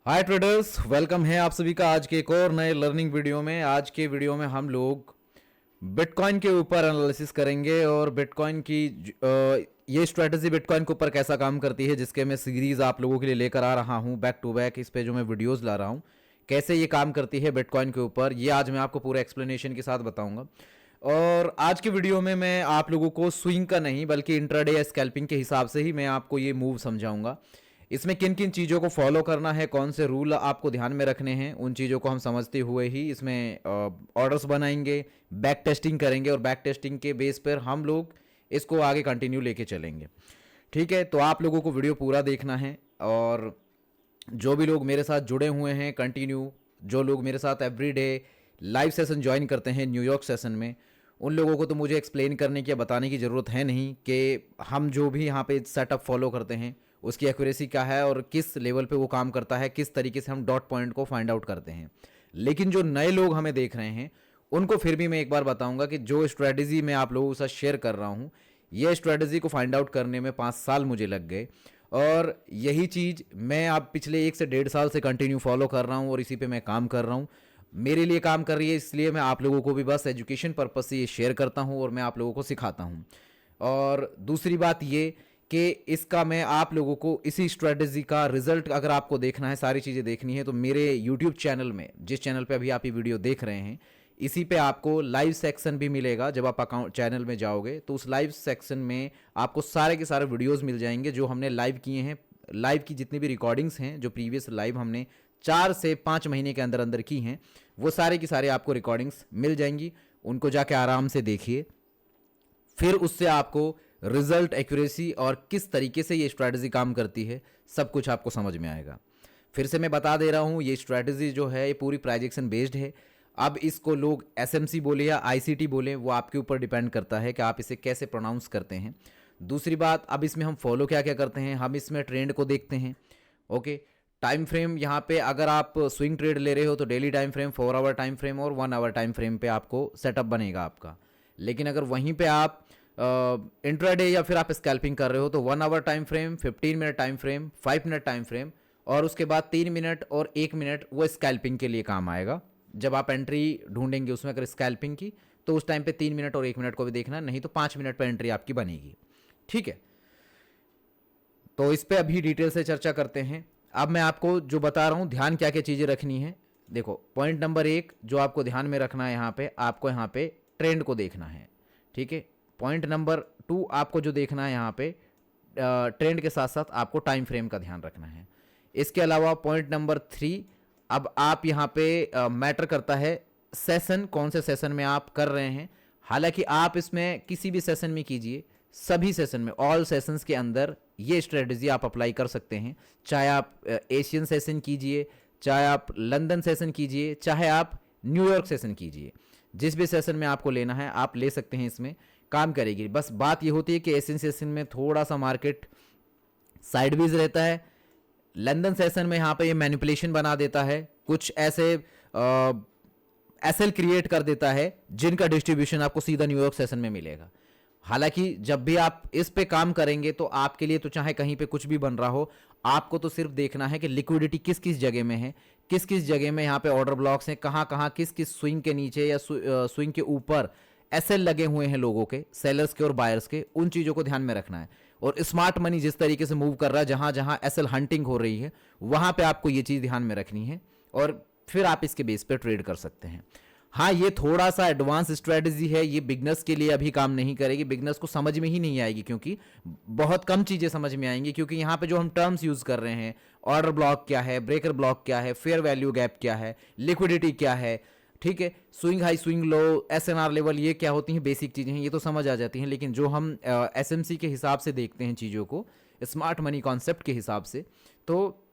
हाय traders, welcome है आप सभी का आज के एक और नए लर्निंग वीडियो में। आज के वीडियो में हम लोग बिटकॉइन के ऊपर एनालिसिस करेंगे और बिटकॉइन की ये स्ट्रेटजी बिटकॉइन के ऊपर कैसा काम करती है, जिसके मैं सीरीज़ आप लोगों के लिए लेकर आ रहा हूँ बैक टू बैक। इस पे जो मैं वीडियोस ला रहा हूँ कैसे ये काम करती है बिटकॉइन के ऊपर, ये आज मैं आपको पूरे एक्सप्लेनेशन के साथ बताऊंगा। और आज की वीडियो में मैं आप लोगों को स्विंग का नहीं बल्कि इंट्राडे या स्कैल्पिंग के हिसाब से ही मैं आपको ये मूव समझाऊंगा। इसमें किन किन चीज़ों को फॉलो करना है, कौन से रूल आपको ध्यान में रखने हैं, उन चीज़ों को हम समझते हुए ही इसमें ऑर्डर्स बनाएंगे, बैक टेस्टिंग करेंगे और बैक टेस्टिंग के बेस पर हम लोग इसको आगे कंटिन्यू लेके चलेंगे। ठीक है, तो आप लोगों को वीडियो पूरा देखना है। और जो भी लोग मेरे साथ जुड़े हुए हैं कंटिन्यू, जो लोग मेरे साथ एवरीडे लाइव सेशन ज्वाइन करते हैं न्यूयॉर्क सेशन में, उन लोगों को तो मुझे एक्सप्लेन करने की या बताने की ज़रूरत है नहीं कि हम जो भी यहाँ पे सेटअप फॉलो करते हैं उसकी एक्यूरेसी क्या है और किस लेवल पे वो काम करता है, किस तरीके से हम डॉट पॉइंट को फाइंड आउट करते हैं। लेकिन जो नए लोग हमें देख रहे हैं उनको फिर भी मैं एक बार बताऊंगा कि जो स्ट्रेटजी मैं आप लोगों के साथ शेयर कर रहा हूँ, ये स्ट्रेटजी को फाइंड आउट करने में 5 साल मुझे लग गए। और यही चीज़ मैं आप पिछले 1 से 1.5 साल से कंटिन्यू फॉलो कर रहा हूँ और इसी पे मैं काम कर रहा हूँ। मेरे लिए काम कर रही है, इसलिए मैं आप लोगों को भी बस एजुकेशन पर्पज से ये शेयर करता हूँ और मैं आप लोगों को सिखाता हूँ। और दूसरी बात ये कि इसका मैं आप लोगों को इसी स्ट्रेटजी का रिजल्ट अगर आपको देखना है, सारी चीज़ें देखनी है, तो मेरे यूट्यूब चैनल में, जिस चैनल पे अभी आप ये वीडियो देख रहे हैं, इसी पे आपको लाइव सेक्शन भी मिलेगा। जब आप अकाउंट चैनल में जाओगे तो उस लाइव सेक्शन में आपको सारे के सारे वीडियोस मिल जाएंगे जो हमने लाइव किए हैं। लाइव की जितनी भी रिकॉर्डिंग्स हैं, जो प्रीवियस लाइव हमने 4 से 5 महीने के अंदर अंदर की हैं, वो सारे की सारे आपको रिकॉर्डिंग्स मिल जाएंगी। उनको जाके आराम से देखिए, फिर उससे आपको रिजल्ट, एक्यूरेसी और किस तरीके से ये स्ट्रैटेजी काम करती है सब कुछ आपको समझ में आएगा। फिर से मैं बता दे रहा हूँ, ये स्ट्रैटेजी जो है ये पूरी प्राइजेक्शन बेस्ड है। अब इसको लोग एसएमसी बोले या आईसीटी बोले, वो आपके ऊपर डिपेंड करता है कि आप इसे कैसे प्रोनाउंस करते हैं। दूसरी बात, अब इसमें हम फॉलो क्या क्या करते हैं, हम इसमें ट्रेंड को देखते हैं। ओके, टाइम फ्रेम, यहाँ पे अगर आप स्विंग ट्रेड ले रहे हो तो daily time frame, 4 hour time frame और 1 आवर टाइम फ्रेम पे आपको सेटअप बनेगा आपका। लेकिन अगर वहीं पे आप इंट्राडे या फिर आप स्कैल्पिंग कर रहे हो तो 1 hour time frame, 15 minute time frame, 5 minute time frame और उसके बाद 3 मिनट और 1 मिनट वो स्कैल्पिंग के लिए काम आएगा। जब आप एंट्री ढूंढेंगे उसमें अगर स्कैल्पिंग की, तो उस टाइम पे 3 मिनट और 1 मिनट को भी देखना, नहीं तो 5 मिनट पर एंट्री आपकी बनेगी। ठीक है, तो इस पर अभी डिटेल से चर्चा करते हैं। अब मैं आपको जो बता रहा हूँ ध्यान क्या क्या चीज़ें रखनी है। देखो, पॉइंट नंबर 1 जो आपको ध्यान में रखना है, यहाँ पे आपको यहाँ पे ट्रेंड को देखना है। ठीक है, पॉइंट नंबर 2 आपको जो देखना है यहाँ पे ट्रेंड के साथ साथ आपको टाइम फ्रेम का ध्यान रखना है। इसके अलावा पॉइंट नंबर 3, अब आप यहाँ पे मैटर करता है सेशन, कौन से सेशन में आप कर रहे हैं। हालांकि आप इसमें किसी भी सेशन में कीजिए, सभी सेशन में, ऑल सेशंस के अंदर ये स्ट्रेटजी आप अप्लाई कर सकते हैं। चाहे आप एशियन सेशन कीजिए, चाहे आप लंदन सेशन कीजिए, चाहे आप न्यूयॉर्क सेशन कीजिए, जिस भी सेशन में आपको लेना है आप ले सकते हैं, इसमें काम करेगी। बस बात ये होती है कि एशियन सेशन में थोड़ा सा मार्केट साइडवेज रहता है। लंदन सेशन में यहाँ पे ये मैनिपुलेशन बना देता है, कुछ ऐसे एसएल क्रिएट कर देता है जिनका डिस्ट्रीब्यूशन आपको सीधा न्यूयॉर्क सेशन में मिलेगा। हालांकि जब भी आप इस पे काम करेंगे तो आपके लिए तो चाहे कहीं पे कुछ भी बन रहा हो, आपको तो सिर्फ देखना है कि लिक्विडिटी किस किस जगह में है, किस किस जगह में यहाँ पे ऑर्डर ब्लॉक्स हैं, कहाँ कहाँ किस किस स्विंग के नीचे या स्विंग के ऊपर एसएल लगे हुए हैं लोगों के, सेलर्स के और बायर्स के, उन चीज़ों को ध्यान में रखना है। और स्मार्ट मनी जिस तरीके से मूव कर रहा है, जहाँ जहाँ एसएल हंटिंग हो रही है, वहाँ पे आपको ये चीज़ ध्यान में रखनी है और फिर आप इसके बेस पे ट्रेड कर सकते हैं। हाँ, ये थोड़ा सा एडवांस स्ट्रेटजी है, ये बिगनर्स के लिए अभी काम नहीं करेगी, बिगनर्स को समझ में ही नहीं आएगी, क्योंकि बहुत कम चीज़ें समझ में आएंगी। क्योंकि यहाँ पे जो हम टर्म्स यूज़ कर रहे हैं, ऑर्डर ब्लॉक क्या है, ब्रेकर ब्लॉक क्या है, फेयर वैल्यू गैप क्या है, लिक्विडिटी क्या है, ठीक है, swing high swing low, SNR level, ये क्या होती हैं, बेसिक चीज़ें हैं, ये तो समझ आ जाती हैं। लेकिन जो हम एसएमसी के हिसाब से देखते हैं चीज़ों को, स्मार्ट मनी कॉन्सेप्ट के हिसाब से, तो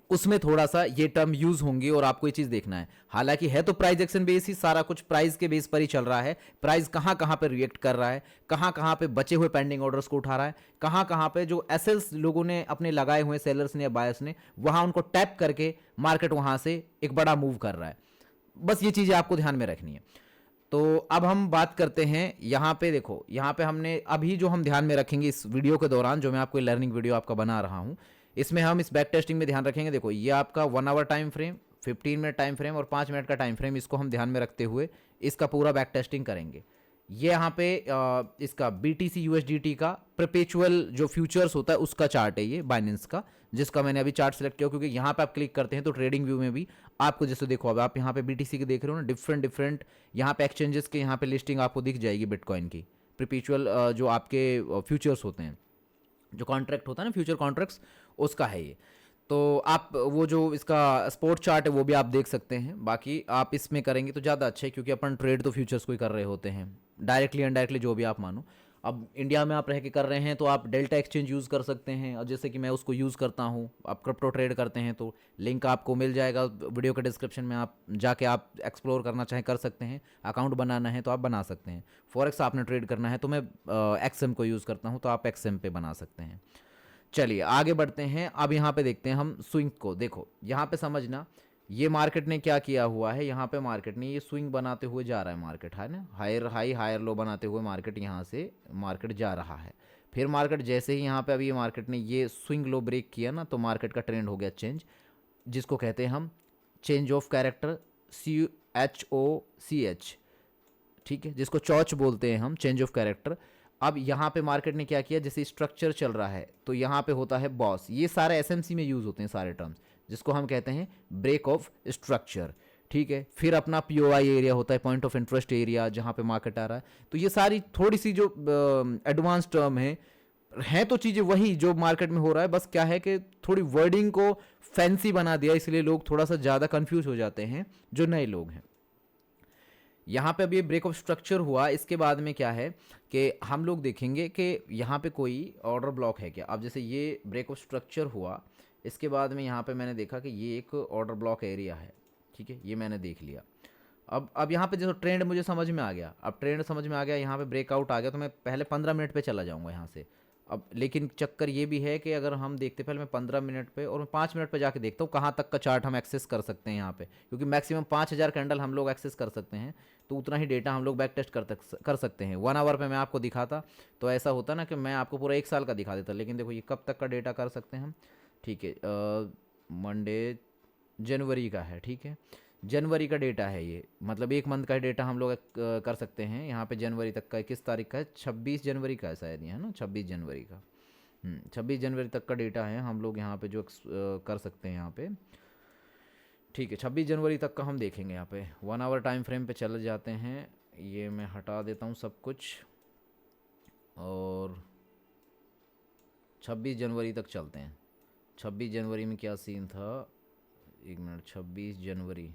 उसमें थोड़ा सा ये टर्म यूज होंगे और आपको ये चीज देखना है। हालांकि है तो प्राइस एक्शन बेस ही, सारा कुछ प्राइस के बेस पर ही चल रहा है। प्राइस कहां कहां पे रिएक्ट कर रहा है, कहां कहां पे बचे हुए पेंडिंग ऑर्डर्स को उठा रहा है, कहां कहां पे जो एसएल्स लोगों ने अपने लगाए हुए, सेलर्स ने या बायर्स ने, वहां उनको टैप करके मार्केट वहां से एक बड़ा मूव कर रहा है। बस ये चीजें आपको ध्यान में रखनी है। तो अब हम बात करते हैं, यहाँ पे देखो, यहाँ पे हमने अभी जो हम ध्यान में रखेंगे इस वीडियो के दौरान, जो मैं आपको लर्निंग वीडियो आपका बना रहा हूँ, इसमें हम इस बैक टेस्टिंग में ध्यान रखेंगे। देखो ये आपका 1 hour time frame, 15 minute time frame और 5 मिनट का टाइम फ्रेम, इसको हम ध्यान में रखते हुए इसका पूरा बैक टेस्टिंग करेंगे। ये यहाँ पे इसका BTC USDT का परपेचुअल जो फ्यूचर्स होता है उसका चार्ट है ये बाइनेंस का, जिसका मैंने अभी चार्ट सेलेक्ट किया, क्योंकि यहाँ पे आप क्लिक करते हैं तो ट्रेडिंग व्यू में भी आपको जैसे देखो, अब आप यहाँ पे BTC के देख रहे हो ना, डिफरेंट डिफरेंट यहाँ पे एक्सचेंजेस के यहाँ पे लिस्टिंग आपको दिख जाएगी बिटकॉइन की। परपेचुअल जो आपके फ्यूचर्स होते हैं, जो कॉन्ट्रैक्ट होता है ना, फ्यूचर कॉन्ट्रैक्ट्स, उसका है ये। तो आप वो जो इसका स्पोर्ट चार्ट है वो भी आप देख सकते हैं। बाकी आप इसमें करेंगे तो ज़्यादा अच्छा है, क्योंकि अपन ट्रेड तो फ्यूचर्स को ही कर रहे होते हैं, डायरेक्टली इनडायरेक्टली जो भी आप मानो। अब इंडिया में आप रह के कर रहे हैं तो आप डेल्टा एक्सचेंज यूज़ कर सकते हैं, और जैसे कि मैं उसको यूज़ करता हूँ। आप क्रिप्टो ट्रेड करते हैं तो लिंक आपको मिल जाएगा वीडियो के डिस्क्रिप्शन में, आप जाके आप एक्सप्लोर करना चाहें कर सकते हैं। अकाउंट बनाना है तो आप बना सकते हैं। फॉरेक्स आपने ट्रेड करना है तो मैं XM को यूज़ करता हूँ, तो आप XM पे बना सकते हैं। चलिए आगे बढ़ते हैं। अब यहाँ पे देखते हैं हम स्विंग को। देखो यहाँ पे समझना, ये मार्केट ने क्या किया हुआ है, यहाँ पे मार्केट ने ये स्विंग बनाते हुए जा रहा है मार्केट, है ना, हायर हाई हायर लो बनाते हुए मार्केट यहाँ से मार्केट जा रहा है। फिर मार्केट जैसे ही यहाँ पे अभी मार्केट ने ये स्विंग लो ब्रेक किया ना, तो मार्केट का ट्रेंड हो गया चेंज, जिसको कहते हैं हम चेंज ऑफ कैरेक्टर, CHOCH, ठीक है, जिसको चौच बोलते हैं हम, चेंज ऑफ कैरेक्टर। अब यहाँ पे मार्केट ने क्या किया, जैसे स्ट्रक्चर चल रहा है तो यहाँ पे होता है बॉस, ये सारे SMC में यूज होते हैं सारे टर्म्स, जिसको हम कहते हैं ब्रेक ऑफ स्ट्रक्चर, ठीक है। फिर अपना POI एरिया होता है, पॉइंट ऑफ इंटरेस्ट एरिया, जहाँ पे मार्केट आ रहा है। तो ये सारी थोड़ी सी जो एडवांस टर्म है तो चीज़ें वही जो मार्केट में हो रहा है, बस क्या है कि थोड़ी वर्डिंग को फैंसी बना दिया, इसलिए लोग थोड़ा सा ज़्यादा कंफ्यूज हो जाते हैं जो नए लोग हैं। यहाँ पे अभी ब्रेक ऑफ स्ट्रक्चर हुआ, इसके बाद में क्या है कि हम लोग देखेंगे कि यहाँ पे कोई ऑर्डर ब्लॉक है क्या। अब जैसे ये ब्रेक ऑफ स्ट्रक्चर हुआ, इसके बाद में यहाँ पे मैंने देखा कि ये एक ऑर्डर ब्लॉक एरिया है, ठीक है, ये मैंने देख लिया। अब यहाँ पे जो ट्रेंड मुझे समझ में आ गया, अब ट्रेंड समझ में आ गया, यहाँ पे ब्रेकआउट आ गया, तो मैं पहले 15 मिनट पे चला जाऊँगा यहाँ से। अब लेकिन चक्कर ये भी है कि अगर हम देखते, पहले मैं 15 मिनट पे और मैं 5 मिनट पे जाके देखता हूँ कहाँ तक का चार्ट हम एक्सेस कर सकते हैं यहाँ पे, क्योंकि मैक्सिमम 5000 कैंडल हम लोग एक्सेस कर सकते हैं, तो उतना ही डेटा हम लोग बैक टेस्ट कर सकते हैं। 1 आवर पे मैं आपको दिखाता तो ऐसा होता ना कि मैं आपको पूरा 1 साल का दिखा देता, लेकिन देखो ये कब तक का डेटा कर सकते हैं हम, ठीक है, मंडे जनवरी का है, ठीक है, जनवरी का डेटा है ये, मतलब 1 मंथ का डेटा हम लोग कर सकते हैं यहाँ पे। जनवरी तक का किस तारीख का है, 26 जनवरी का है शायद ये, है ना, 26 जनवरी का। 26 जनवरी तक का डेटा है हम लोग यहाँ पे जो कर सकते हैं यहाँ पे, ठीक है। 26 जनवरी तक का हम देखेंगे यहाँ पे। 1 आवर टाइम फ्रेम पे चले जाते हैं, ये मैं हटा देता हूँ सब कुछ, और 26 जनवरी तक चलते हैं। 26 जनवरी में क्या सीन था, 1 मिनट, 26 जनवरी,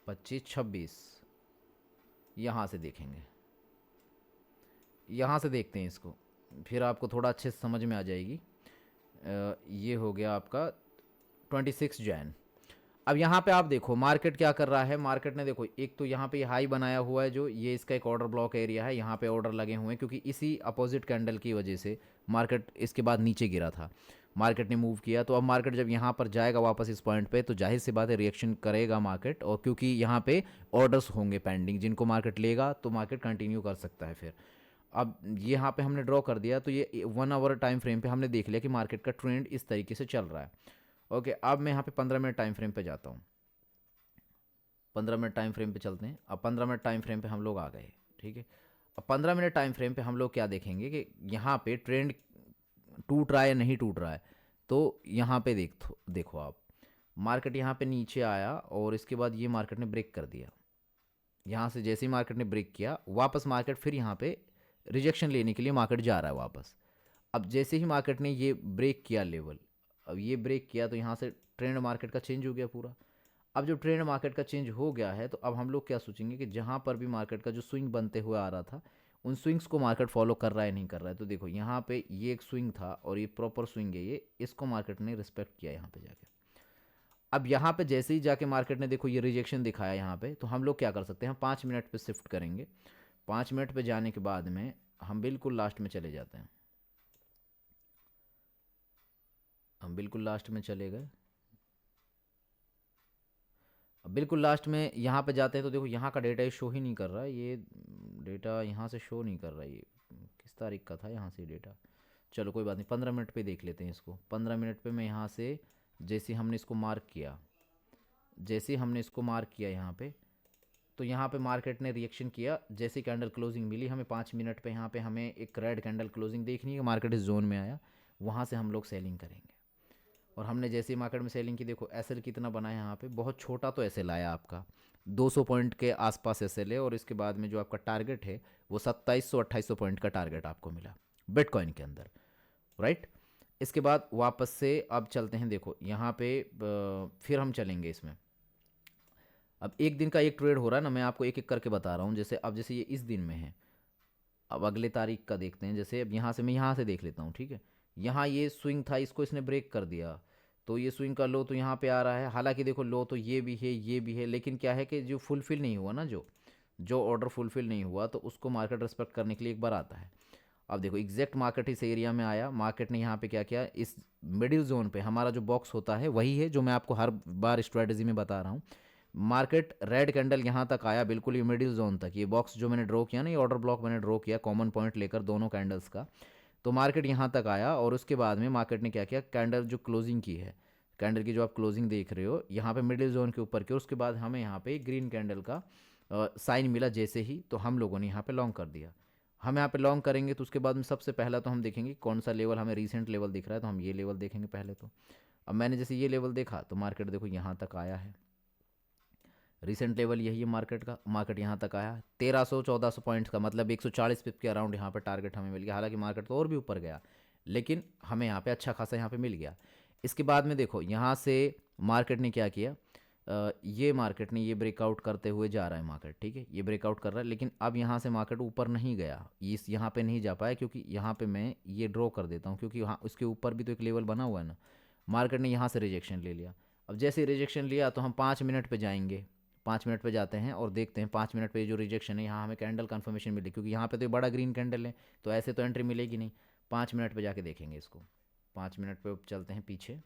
25 26 यहाँ से देखेंगे, यहाँ से देखते हैं इसको, फिर आपको थोड़ा अच्छे से समझ में आ जाएगी। ये हो गया आपका 26 जैन। अब यहाँ पे आप देखो मार्केट क्या कर रहा है, मार्केट ने देखो एक तो यहाँ पे हाई बनाया हुआ है, जो ये इसका एक ऑर्डर ब्लॉक एरिया है, यहाँ पे ऑर्डर लगे हुए हैं, क्योंकि इसी अपोजिट कैंडल की वजह से मार्केट इसके बाद नीचे गिरा था, मार्केट ने मूव किया। तो अब मार्केट जब यहाँ पर जाएगा वापस इस पॉइंट पे, तो जाहिर सी बात है रिएक्शन करेगा मार्केट, और क्योंकि यहाँ पे ऑर्डर्स होंगे पेंडिंग, जिनको मार्केट लेगा तो मार्केट कंटिन्यू कर सकता है फिर। अब यहाँ पे हमने ड्रॉ कर दिया, तो ये 1 आवर टाइम फ्रेम पे हमने देख लिया कि मार्केट का ट्रेंड इस तरीके से चल रहा है। ओके, अब मैं यहाँ पे 15 मिनट टाइम फ्रेम पे जाता हूँ, 15 मिनट टाइम फ्रेम पे चलते हैं। अब 15 मिनट टाइम फ्रेम पे हम लोग आ गए, ठीक है। अब 15 मिनट टाइम फ्रेम पे हम लोग क्या देखेंगे कि यहाँ पे ट्रेंड टूट रहा है या नहीं टूट रहा है। तो यहाँ पे देखो आप, मार्केट यहाँ पे नीचे आया और इसके बाद ये मार्केट ने ब्रेक कर दिया। यहाँ से जैसे ही मार्केट ने ब्रेक किया, वापस मार्केट फिर यहाँ पे रिजेक्शन लेने के लिए मार्केट जा रहा है वापस। अब जैसे ही मार्केट ने ये ब्रेक किया लेवल, अब ये ब्रेक किया, तो यहाँ से ट्रेंड मार्केट का चेंज हो गया पूरा। अब जब ट्रेंड मार्केट का चेंज हो गया है, तो अब हम लोग क्या सोचेंगे कि जहाँ पर भी मार्केट का जो स्विंग बनते हुए आ रहा था, उन स्विंग्स को मार्केट फॉलो कर रहा है नहीं कर रहा है। तो देखो यहाँ पे ये एक स्विंग था और ये प्रॉपर स्विंग है, ये इसको मार्केट ने रिस्पेक्ट किया यहाँ पे जाके। अब यहाँ पे जैसे ही जाके मार्केट ने देखो ये रिजेक्शन दिखाया यहाँ पे, तो हम लोग क्या कर सकते हैं, हम 5 मिनट पे शिफ्ट करेंगे। 5 मिनट पे जाने के बाद में हम बिल्कुल लास्ट में चले जाते हैं, हम बिल्कुल लास्ट में चले गए। अब बिल्कुल लास्ट में यहाँ पे जाते हैं, तो देखो यहाँ का डेटा ये शो ही नहीं कर रहा है, ये डेटा यहाँ से शो नहीं कर रहा है, ये किस तारीख का था यहाँ से डेटा, चलो कोई बात नहीं, 15 मिनट पे देख लेते हैं इसको। 15 मिनट पे मैं यहाँ से जैसे हमने इसको मार्क किया, जैसे हमने इसको मार्क किया यहाँ पे, तो यहाँ पे मार्केट ने रिएक्शन किया। जैसे कैंडल क्लोजिंग मिली हमें 5 मिनट पे, यहाँ पे हमें एक रेड कैंडल क्लोजिंग देखनी है, मार्केट इस जोन में आया, वहाँ से हम लोग सेलिंग करेंगे। और हमने जैसे ही मार्केट में सेलिंग की, देखो एसएल कितना बना है यहाँ पे, बहुत छोटा तो एसएल आया आपका, 200 पॉइंट के आसपास एसएल है। और इसके बाद में जो आपका टारगेट है वो 2700-2800 पॉइंट का टारगेट आपको मिला बिटकॉइन के अंदर, राइट। इसके बाद वापस से अब चलते हैं, देखो यहाँ पे फिर हम चलेंगे इसमें। अब एक दिन का एक ट्रेड हो रहा है ना, मैं आपको एक एक करके बता रहा हूँ। जैसे अब जैसे ये इस दिन में है, अब अगले तारीख का देखते हैं। जैसे अब यहाँ से मैं यहाँ से देख लेता हूँ, ठीक है। यहाँ ये स्विंग था, इसको इसने ब्रेक कर दिया, तो ये स्विंग का लो तो यहाँ पे आ रहा है। हालांकि देखो लो तो ये भी है, ये भी है, लेकिन क्या है कि जो फुलफिल नहीं हुआ ना, जो ऑर्डर फुलफिल नहीं हुआ, तो उसको मार्केट रिस्पेक्ट करने के लिए एक बार आता है। अब देखो एग्जैक्ट मार्केट इस एरिया में आया, मार्केट ने यहाँ पे क्या किया, इस मिडिल जोन पे हमारा जो बॉक्स होता है वही है जो मैं आपको हर बार स्ट्रेटजी में बता रहा हूँ। मार्केट रेड कैंडल यहाँ तक आया, बिल्कुल ये मिडिल जोन तक, ये बॉक्स जो मैंने ड्रॉ किया ना, ये ऑर्डर ब्लॉक मैंने ड्रॉ किया कॉमन पॉइंट लेकर दोनों कैंडल्स का, तो मार्केट यहाँ तक आया। और उसके बाद में मार्केट ने क्या किया, कैंडल जो क्लोजिंग की है, कैंडल की जो आप क्लोजिंग देख रहे हो यहाँ पे मिडिल जोन के ऊपर की, उसके बाद हमें यहाँ पे ग्रीन कैंडल का साइन मिला जैसे ही, तो हम लोगों ने यहाँ पे लॉन्ग कर दिया। हम यहाँ पे लॉन्ग करेंगे तो उसके बाद में सबसे पहला तो हम देखेंगे कौन सा लेवल हमें रीसेंट लेवल दिख रहा है, तो हम ये लेवल देखेंगे पहले तो। अब मैंने जैसे ये लेवल देखा तो मार्केट देखो यहाँ तक आया है, रिसेंट लेवल यही है मार्केट का, मार्केट यहाँ तक आया 1300-1400 पॉइंट्स का, मतलब 140 पिप के अराउंड यहाँ पे टारगेट हमें मिल गया। हालांकि मार्केट तो और भी ऊपर गया, लेकिन हमें यहाँ पे अच्छा खासा यहाँ पे मिल गया। इसके बाद में देखो यहाँ से मार्केट ने क्या किया, ये मार्केट ने ये ब्रेकआउट करते हुए जा रहा है मार्केट, ठीक है, ये ब्रेकआउट कर रहा है। लेकिन अब यहाँ से मार्केट ऊपर नहीं गया, इस यहाँ पे नहीं जा पाया, क्योंकि यहाँ पे मैं ये ड्रॉ कर देता हूँ, क्योंकि यहाँ उसके ऊपर भी तो एक लेवल बना हुआ है ना। मार्केट ने यहाँ से रिजेक्शन ले लिया। अब जैसे रिजेक्शन लिया तो हम 5 मिनट पे जाएंगे, 5 मिनट पे जाते हैं और देखते हैं 5 मिनट पे जो रिजेक्शन है, यहाँ हमें कैंडल कन्फर्मेशन मिली, क्योंकि यहाँ पे तो बड़ा ग्रीन कैंडल है, तो ऐसे तो एंट्री मिलेगी नहीं। 5 मिनट पे जाके देखेंगे इसको, 5 मिनट पे चलते हैं पीछे,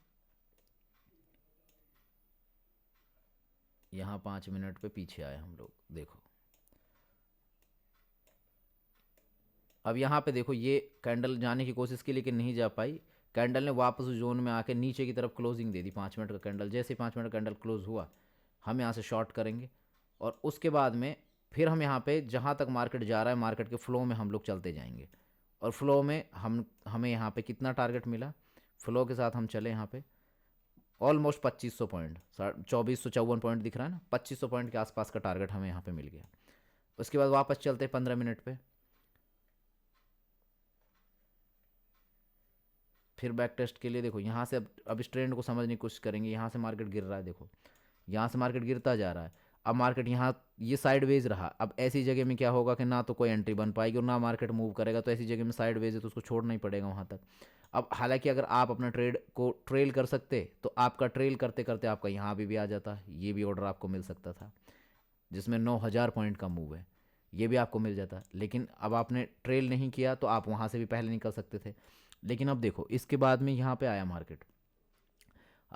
यहाँ 5 मिनट पे पीछे आए हम लोग, देखो अब यहाँ पे देखो ये कैंडल जाने की कोशिश की लेकिन नहीं जा पाई। कैंडल ने वापस उस जोन में आके नीचे की तरफ क्लोजिंग दे दी 5 मिनट का कैंडल। जैसे ही 5 मिनट का कैंडल क्लोज हुआ, हम यहाँ से शॉर्ट करेंगे। और उसके बाद में फिर हम यहाँ पे जहाँ तक मार्केट जा रहा है, मार्केट के फ्लो में हम लोग चलते जाएंगे। और फ्लो में हमें यहाँ पे कितना टारगेट मिला, फ्लो के साथ हम चले यहाँ पे ऑलमोस्ट 2500 पॉइंट, 2454 पॉइंट दिख रहा है ना, 2500 पॉइंट के आसपास का टारगेट हमें यहाँ पे मिल गया। उसके बाद वापस चलते 15 मिनट पे, फिर बैक टेस्ट के लिए देखो यहाँ से अब इस ट्रेंड को समझने की कोशिश करेंगे। यहाँ से मार्केट गिर रहा है, देखो यहाँ से मार्केट गिरता जा रहा है। अब मार्केट यहाँ ये साइडवेज रहा, अब ऐसी जगह में क्या होगा कि ना तो कोई एंट्री बन पाएगी और ना मार्केट मूव करेगा, तो ऐसी जगह में साइडवेज है तो उसको छोड़ना ही पड़ेगा वहाँ तक। अब हालांकि अगर आप अपना ट्रेड को ट्रेल कर सकते तो आपका ट्रेल करते करते आपका यहाँ भी आ जाता, ये भी ऑर्डर आपको मिल सकता था जिसमें 9000 पॉइंट का मूव है, ये भी आपको मिल जाता। लेकिन अब आपने ट्रेल नहीं किया तो आप वहाँ से भी पहले निकल सकते थे। लेकिन अब देखो इसके बाद में यहाँ पे आया मार्केट।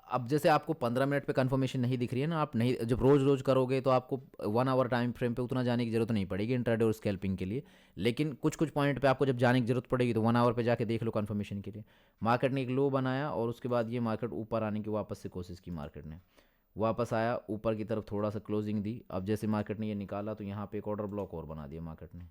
अब जैसे आपको 15 मिनट पे कंफर्मेशन नहीं दिख रही है ना, आप नहीं, जब रोज़ रोज़ करोगे तो आपको 1 आवर टाइम फ्रेम पे उतना जाने की जरूरत नहीं पड़ेगी इंट्राडे और स्कैल्पिंग के लिए। लेकिन कुछ कुछ पॉइंट पे आपको जब जाने की जरूरत पड़ेगी तो 1 आवर पे जाके देख लो कंफर्मेशन के लिए। मार्केट ने एक लो बनाया और उसके बाद ये मार्केट ऊपर आने की वापस से कोशिश की, मार्केट ने वापस आया ऊपर की तरफ, थोड़ा सा क्लोजिंग दी। अब जैसे मार्केट ने ये निकाला तो यहाँ पे एक ऑर्डर ब्लॉक और बना दिया मार्केट ने,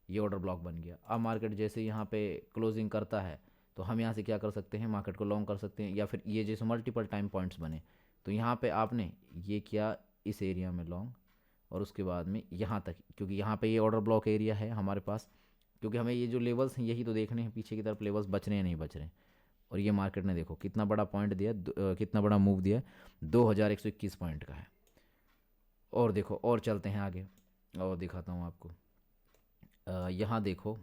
ये ऑर्डर ब्लॉक बन गया। अब मार्केट जैसे यहाँ पे क्लोजिंग करता है तो हम यहाँ से क्या कर सकते हैं, मार्केट को लॉन्ग कर सकते हैं, या फिर ये जैसे मल्टीपल टाइम पॉइंट्स बने तो यहाँ पे आपने ये किया इस एरिया में लॉन्ग, और उसके बाद में यहाँ तक, क्योंकि यहाँ पे ये ऑर्डर ब्लॉक एरिया है हमारे पास, क्योंकि हमें ये जो लेवल्स हैं यही तो देखने हैं पीछे की तरफ लेवल्स बच रहे हैं नहीं बच रहे हैं। और ये मार्केट ने देखो कितना बड़ा पॉइंट दिया, कितना बड़ा मूव दिया, 2121 पॉइंट का है। और देखो और चलते हैं आगे और दिखाता हूँ आपको। यहाँ देखो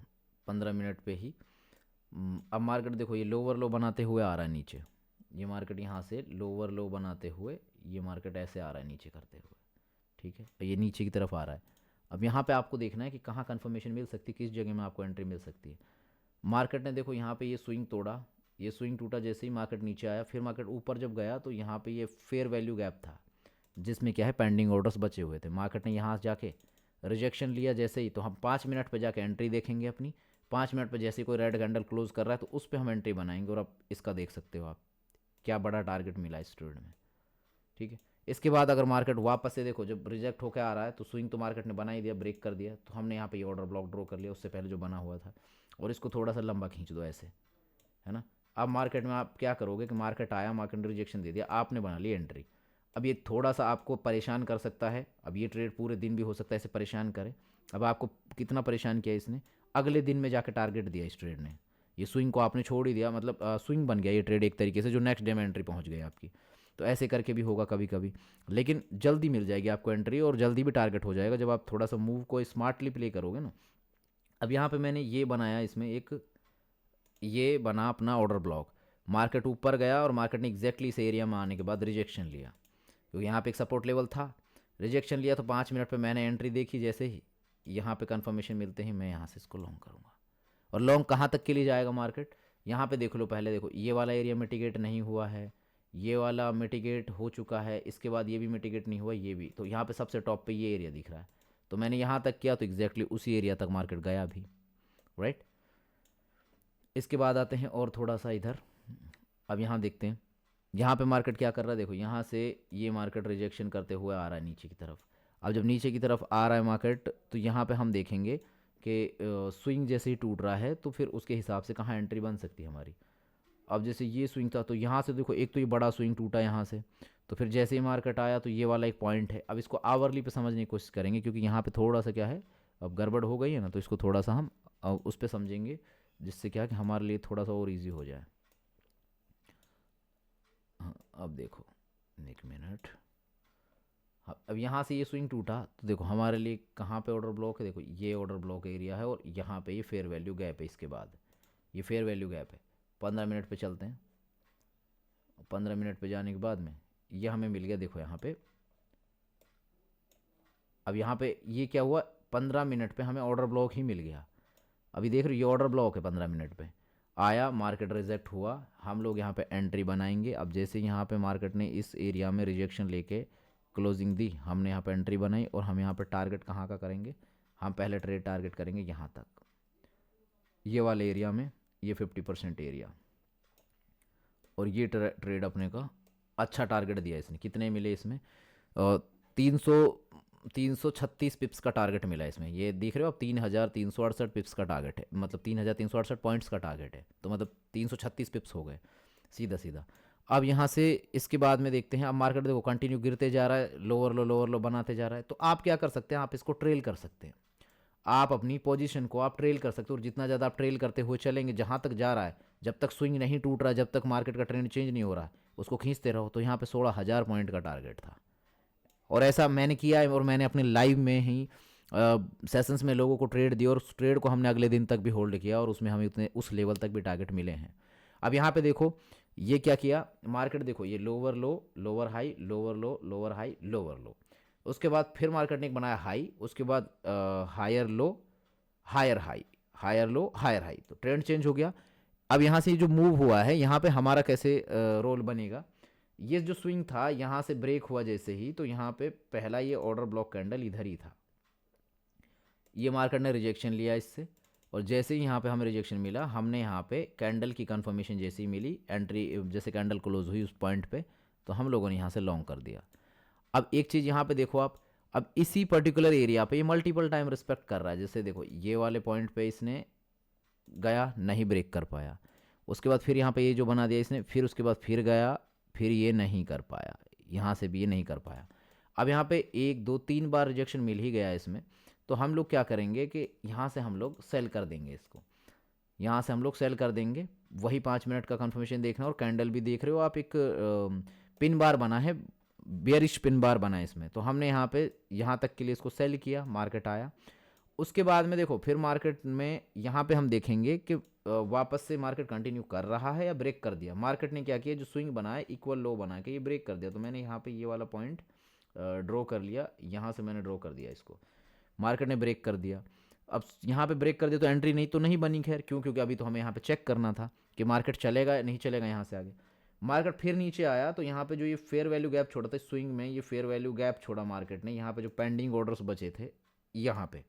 15 मिनट पे ही अब मार्केट देखो ये लोअर लो बनाते हुए आ रहा है नीचे, ये मार्केट यहाँ से लोअर लो बनाते हुए ये मार्केट ऐसे आ रहा है नीचे करते हुए, ठीक है, ये नीचे की तरफ आ रहा है। अब यहाँ पे आपको देखना है कि कहाँ कन्फर्मेशन मिल सकती है, किस जगह में आपको एंट्री मिल सकती है। मार्केट ने देखो यहाँ पे ये स्विंग तोड़ा, ये स्विंग टूटा, जैसे ही मार्केट नीचे आया, फिर मार्केट ऊपर जब गया तो यहाँ पे ये फेयर वैल्यू गैप था जिसमें क्या है पेंडिंग ऑर्डर्स बचे हुए थे। मार्केट ने यहाँ जाके रिजेक्शन लिया जैसे ही, तो हम 5 मिनट पे जाके एंट्री देखेंगे अपनी, 5 मिनट पे जैसे कोई रेड कैंडल क्लोज कर रहा है तो उस पर हम एंट्री बनाएंगे और अब इसका देख सकते हो आप क्या बड़ा टारगेट मिला इस ट्रेड में। ठीक है, इसके बाद अगर मार्केट वापस से देखो जब रिजेक्ट होकर आ रहा है तो स्विंग तो मार्केट ने बना ही दिया, ब्रेक कर दिया, तो हमने यहाँ पे ये ऑर्डर ब्लॉक ड्रॉ कर लिया उससे पहले जो बना हुआ था, और इसको थोड़ा सा लंबा खींच दो ऐसे, है ना। अब मार्केट में आप क्या करोगे कि मार्केट आया, मार्केट ने रिजेक्शन दे दिया, आपने बना ली एंट्री। अब ये थोड़ा सा आपको परेशान कर सकता है, अब ये ट्रेड पूरे दिन भी हो सकता है ऐसे परेशान करे। अब आपको कितना परेशान किया इसने, अगले दिन में जाकर टारगेट दिया इस ट्रेड ने, ये स्विंग को आपने छोड़ ही दिया, मतलब स्विंग बन गया ये ट्रेड एक तरीके से, जो नेक्स्ट डे में एंट्री पहुंच गई आपकी। तो ऐसे करके भी होगा कभी कभी, लेकिन जल्दी मिल जाएगी आपको एंट्री और जल्दी भी टारगेट हो जाएगा जब आप थोड़ा सा मूव को स्मार्टली प्ले करोगे ना। अब यहाँ पे मैंने ये बनाया, इसमें एक ये बना अपना ऑर्डर ब्लॉक, मार्केट ऊपर गया और मार्केट ने एग्जैक्टली इस एरिया में आने के बाद रिजेक्शन लिया, क्योंकि यहाँ पे एक सपोर्ट लेवल था, रिजेक्शन लिया, तो 5 मिनट पे मैंने एंट्री देखी, जैसे ही यहाँ पे कंफर्मेशन मिलते ही मैं यहाँ से इसको लॉन्ग करूँगा। और लॉन्ग कहाँ तक के लिए जाएगा मार्केट, यहाँ पे देख लो, पहले देखो ये वाला एरिया मिटिगेट नहीं हुआ है, ये वाला मिटिगेट हो चुका है, इसके बाद ये भी मिटिगेट नहीं हुआ, ये भी, तो यहाँ पे सबसे टॉप पे ये एरिया दिख रहा है, तो मैंने यहाँ तक किया तो एग्जैक्टली उसी एरिया तक मार्केट गया भी, राइट। इसके बाद आते हैं और थोड़ा सा इधर, अब यहाँ देखते हैं यहाँ पे मार्केट क्या कर रहा है। देखो यहाँ से ये मार्केट रिजेक्शन करते हुए आ रहा है नीचे की तरफ। अब जब नीचे की तरफ आ रहा है मार्केट तो यहाँ पे हम देखेंगे कि स्विंग जैसे ही टूट रहा है तो फिर उसके हिसाब से कहाँ एंट्री बन सकती है हमारी। अब जैसे ये स्विंग था तो यहाँ से देखो एक तो ये बड़ा स्विंग टूटा यहाँ से, तो फिर जैसे ही मार्केट आया तो ये वाला एक पॉइंट है। अब इसको आवरली पे समझने की कोशिश करेंगे क्योंकि यहाँ पे थोड़ा सा क्या है, अब गड़बड़ हो गई है ना, तो इसको थोड़ा सा हम उस पर समझेंगे जिससे क्या कि हमारे लिए थोड़ा सा और ईजी हो जाए। हाँ, अब देखो एक मिनट, अब यहाँ से ये स्विंग टूटा तो देखो हमारे लिए कहाँ पे ऑर्डर ब्लॉक है, देखो ये ऑर्डर ब्लॉक एरिया है और यहाँ पे ये फेयर वैल्यू गैप है, इसके बाद ये फेयर वैल्यू गैप है। 15 मिनट पे चलते हैं, 15 मिनट पे जाने के बाद में ये हमें मिल गया, देखो यहाँ पे, अब यहाँ पे ये क्या हुआ, 15 मिनट पे हमें ऑर्डर ब्लॉक ही मिल गया। अभी देख रहे हो ये ऑर्डर ब्लॉक है, 15 मिनट पे आया, मार्केट रिजेक्ट हुआ, हम लोग यहाँ पे एंट्री बनाएंगे। अब जैसे यहाँ पे मार्केट ने इस एरिया में रिजेक्शन लेके क्लोजिंग दी, हमने यहाँ पे एंट्री बनाई और हम यहाँ पे टारगेट कहाँ का करेंगे, हम पहले ट्रेड टारगेट करेंगे यहाँ तक, ये वाले एरिया में, ये 50% एरिया, और ये ट्रेड अपने का अच्छा टारगेट दिया इसने। कितने मिले इसमें, 336 पिप्स का टारगेट मिला इसमें, ये देख रहे हो आप, 3368 पिप्स का टारगेट है, मतलब 3368 पॉइंट्स का टारगेट है, तो मतलब 336 पिप्स हो गए सीधा सीधा। अब यहाँ से इसके बाद में देखते हैं, अब मार्केट देखो कंटिन्यू गिरते जा रहा है, लोअर लो बनाते जा रहा है, तो आप क्या कर सकते हैं, आप इसको ट्रेल कर सकते हैं, आप अपनी पोजीशन को आप ट्रेल कर सकते हो, और जितना ज़्यादा आप ट्रेल करते हुए चलेंगे जहाँ तक जा रहा है, जब तक स्विंग नहीं टूट रहा है, जब तक मार्केट का ट्रेंड चेंज नहीं हो रहा है, उसको खींचते रहो। तो यहाँ पे 16,000 पॉइंट का टारगेट था, और ऐसा मैंने किया है, और मैंने अपने लाइव में ही सेशंस में लोगों को ट्रेड दिया, और उस ट्रेड को हमने अगले दिन तक भी होल्ड किया, और उसमें हमें उतने उस लेवल तक भी टारगेट मिले हैं। अब यहाँ पे देखो ये क्या किया मार्केट, देखो ये लोअर लो लोअर हाई, लोअर लो लोअर हाई लोअर लो, उसके बाद फिर मार्केट ने एक बनाया हाई, उसके बाद higher low higher high, higher low higher high, तो ट्रेंड चेंज हो गया। अब यहाँ से जो मूव हुआ है यहाँ पे हमारा कैसे रोल बनेगा, ये जो स्विंग था यहाँ से ब्रेक हुआ जैसे ही, तो यहाँ पे पहला ये ऑर्डर ब्लॉक कैंडल इधर ही था, ये मार्केट ने रिजेक्शन लिया इससे, और जैसे ही यहाँ पे हमें रिजेक्शन मिला, हमने यहाँ पे कैंडल की कंफर्मेशन जैसे ही मिली, एंट्री जैसे कैंडल क्लोज हुई उस पॉइंट पे, तो हम लोगों ने यहाँ से लॉन्ग कर दिया। अब एक चीज़ यहाँ पे देखो आप, अब इसी पर्टिकुलर एरिया पे ये मल्टीपल टाइम रिस्पेक्ट कर रहा है, जैसे देखो ये वाले पॉइंट पे इसने गया, नहीं ब्रेक कर पाया, उसके बाद फिर यहाँ पे ये जो बना दिया इसने, फिर उसके बाद फिर गया, फिर ये नहीं कर पाया, यहाँ से भी ये नहीं कर पाया। अब यहाँ पे 1 2 3 बार रिजेक्शन मिल ही गया इसमें, तो हम लोग क्या करेंगे कि यहाँ से हम लोग सेल कर देंगे इसको, यहाँ से हम लोग सेल कर देंगे। वही 5 मिनट का कंफर्मेशन देखना, और कैंडल भी देख रहे हो आप, एक पिन बार बना है, बेयरिश पिन बार बना है इसमें, तो हमने यहाँ पे यहाँ तक के लिए इसको सेल किया, मार्केट आया। उसके बाद में देखो फिर मार्केट में यहाँ पे हम देखेंगे कि वापस से मार्केट कंटिन्यू कर रहा है या ब्रेक कर दिया। मार्केट ने क्या किया, जो स्विंग बनाया इक्वल लो बना के ये ब्रेक कर दिया, तो मैंने यहाँ पे ये वाला पॉइंट ड्रॉ कर लिया, यहाँ से मैंने ड्रॉ कर दिया इसको, मार्केट ने ब्रेक कर दिया। अब यहाँ पे ब्रेक कर दिया तो एंट्री नहीं तो नहीं बनी, खैर क्यों, क्योंकि अभी तो हमें यहाँ पे चेक करना था कि मार्केट चलेगा या नहीं चलेगा यहाँ से आगे। मार्केट फिर नीचे आया, तो यहाँ पे जो ये फेयर वैल्यू गैप छोड़ा था स्विंग में, ये फेयर वैल्यू गैप छोड़ा मार्केट ने, यहाँ पे जो पेंडिंग ऑर्डर्स बचे थे यहाँ पे,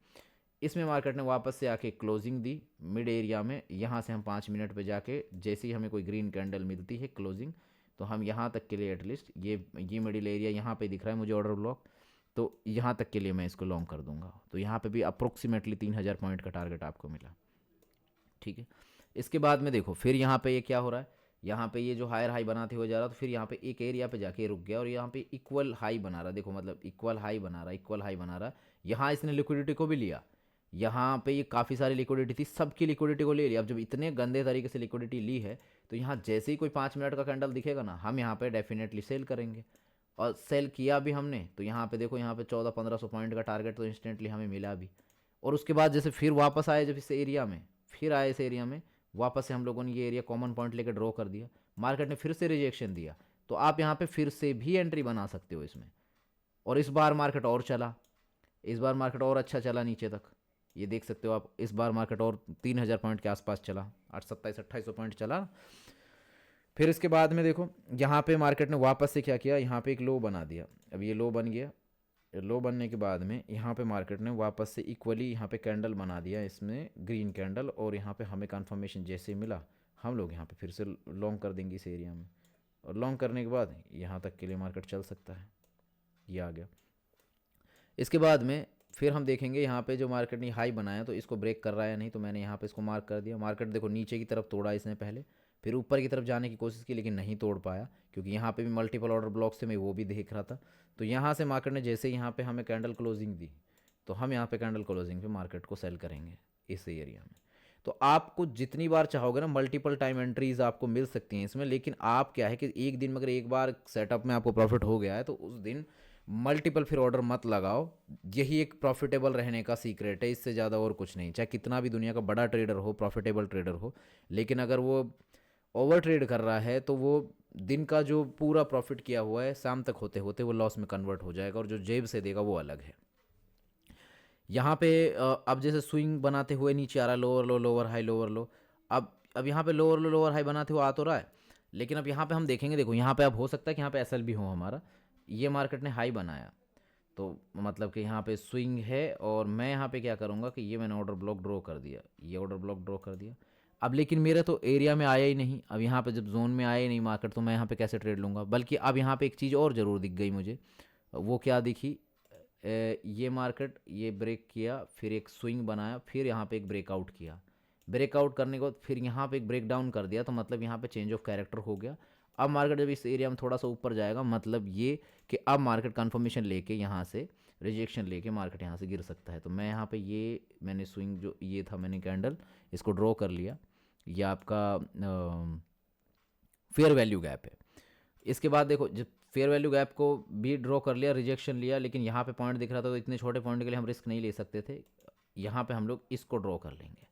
इसमें मार्केट ने वापस से आके क्लोजिंग दी मिड एरिया में। यहाँ से हम 5 मिनट पे जाके जैसे ही हमें कोई ग्रीन कैंडल मिलती है क्लोजिंग, तो हम यहाँ तक के लिए एटलीस्ट ये मिडिल एरिया यहाँ पे दिख रहा है मुझे ऑर्डर ब्लॉक, तो यहाँ तक के लिए मैं इसको लॉन्ग कर दूंगा। तो यहाँ पे भी अप्रोक्सीमेटली 3000 पॉइंट का टारगेट आपको मिला, ठीक है। इसके बाद में देखो फिर यहाँ पे ये क्या हो रहा है, यहाँ पे ये जो हायर हाई बनाते हुए जा रहा है, तो फिर यहाँ पे एक एरिया पे जाके रुक गया और यहाँ पे इक्वल हाई बना रहा है। देखो मतलब इक्वल हाई बना रहा है, इक्वल हाई बना रहा है। यहाँ इसने लिक्विडिटी को भी लिया, यहाँ पे ये काफ़ी सारी लिक्विडिटी थी, सबकी लिक्विडिटी को ले लिया। अब जब इतने गंदे तरीके से लिक्विडिटी ली है, तो यहाँ जैसे ही कोई 5 मिनट का कैंडल दिखेगा ना, हम यहाँ पे डेफिनेटली सेल करेंगे। और सेल किया भी हमने, तो यहाँ पे देखो यहाँ पे 1400-1500 पॉइंट का टारगेट तो इंस्टेंटली हमें मिला भी। और उसके बाद जैसे फिर वापस आए जब इस एरिया में, फिर आए इस एरिया में, वापस से हम लोगों ने ये एरिया कॉमन पॉइंट लेकर ड्रॉ कर दिया, मार्केट ने फिर से रिजेक्शन दिया, तो आप यहाँ पे फिर से भी एंट्री बना सकते हो इसमें। और इस बार मार्केट और चला, इस बार मार्केट और अच्छा चला नीचे तक, ये देख सकते हो आप। इस बार मार्केट और 3000 पॉइंट के आसपास चला, 2700-2800 पॉइंट चला। फिर इसके बाद में देखो यहाँ पे मार्केट ने वापस से क्या किया, यहाँ पे एक लो बना दिया। अब ये लो बन गया, लो बनने के बाद में यहाँ पे मार्केट ने वापस से इक्वली यहाँ पे कैंडल बना दिया इसमें, ग्रीन कैंडल। और यहाँ पे हमें कंफर्मेशन जैसे मिला, हम लोग यहाँ पे फिर से लॉन्ग कर देंगे इस एरिया में। और लॉन्ग करने के बाद यहाँ तक के लिए मार्केट चल सकता है, ये आ गया। इसके बाद में फिर हम देखेंगे यहाँ पे जो मार्केट ने हाई बनाया, तो इसको ब्रेक कर रहा है नहीं, तो मैंने यहाँ पे इसको मार्क कर दिया। मार्केट देखो नीचे की तरफ तोड़ा इसने पहले, फिर ऊपर की तरफ जाने की कोशिश की, लेकिन नहीं तोड़ पाया, क्योंकि यहाँ पे भी मल्टीपल ऑर्डर ब्लॉक से मैं वो भी देख रहा था। तो यहाँ से मार्केट ने जैसे यहाँ पे हमें कैंडल क्लोजिंग दी, तो हम यहाँ पे कैंडल क्लोजिंग पे मार्केट को सेल करेंगे इस एरिया में। तो आपको जितनी बार चाहोगे ना, मल्टीपल टाइम एंट्रीज आपको मिल सकती हैं इसमें। लेकिन आप क्या है कि एक दिन में अगर एक बार सेटअप में आपको प्रॉफिट हो गया है, तो उस दिन मल्टीपल फिर ऑर्डर मत लगाओ। यही एक प्रॉफिटेबल रहने का सीक्रेट है, इससे ज़्यादा और कुछ नहीं। चाहे कितना भी दुनिया का बड़ा ट्रेडर हो, प्रॉफिटेबल ट्रेडर हो, लेकिन अगर वो ओवर ट्रेड कर रहा है, तो वो दिन का जो पूरा प्रॉफिट किया हुआ है, शाम तक होते होते वो लॉस में कन्वर्ट हो जाएगा, और जो जेब से देगा वो अलग है। यहाँ पे अब जैसे स्विंग बनाते हुए नीचे आ रहा है, लोअर लो लोअर हाई लोअर लो। अब यहाँ पे लोअर लो लोअर हाई बनाते हुए आ तो रहा है, लेकिन अब यहाँ पे हम देखेंगे, देखो यहाँ पे अब हो सकता है कि यहाँ पे एसएल भी हो हमारा। ये मार्केट ने हाई बनाया, तो मतलब कि यहाँ पे स्विंग है, और मैं यहाँ पे क्या करूँगा कि ये मैंने ऑर्डर ब्लॉक ड्रॉ कर दिया, ये ऑर्डर ब्लॉक ड्रॉ कर दिया। अब लेकिन मेरे तो एरिया में आया ही नहीं, अब यहाँ पे जब जोन में आया ही नहीं मार्केट, तो मैं यहाँ पे कैसे ट्रेड लूँगा। बल्कि अब यहाँ पे एक चीज़ और ज़रूर दिख गई मुझे, वो क्या दिखी, ये मार्केट ये ब्रेक किया, फिर एक स्विंग बनाया, फिर यहाँ पे एक ब्रेकआउट किया। ब्रेकआउट करने के बाद फिर यहाँ पे एक ब्रेक डाउन कर दिया, तो मतलब यहाँ पे चेंज ऑफ कैरेक्टर हो गया। अब मार्केट जब इस एरिया में थोड़ा सा ऊपर जाएगा, मतलब ये कि अब मार्केट कंफर्मेशन लेके यहाँ से रिजेक्शन लेके मार्केट यहाँ से गिर सकता है। तो मैं यहाँ पे ये मैंने स्विंग जो ये था, मैंने कैंडल इसको ड्रॉ कर लिया। ये आपका फेयर वैल्यू गैप है। इसके बाद देखो जब फेयर वैल्यू गैप को भी ड्रॉ कर लिया, रिजेक्शन लिया, लेकिन यहाँ पे पॉइंट दिख रहा था, तो इतने छोटे पॉइंट के लिए हम रिस्क नहीं ले सकते थे। यहाँ पे हम लोग इसको ड्रॉ कर लेंगे।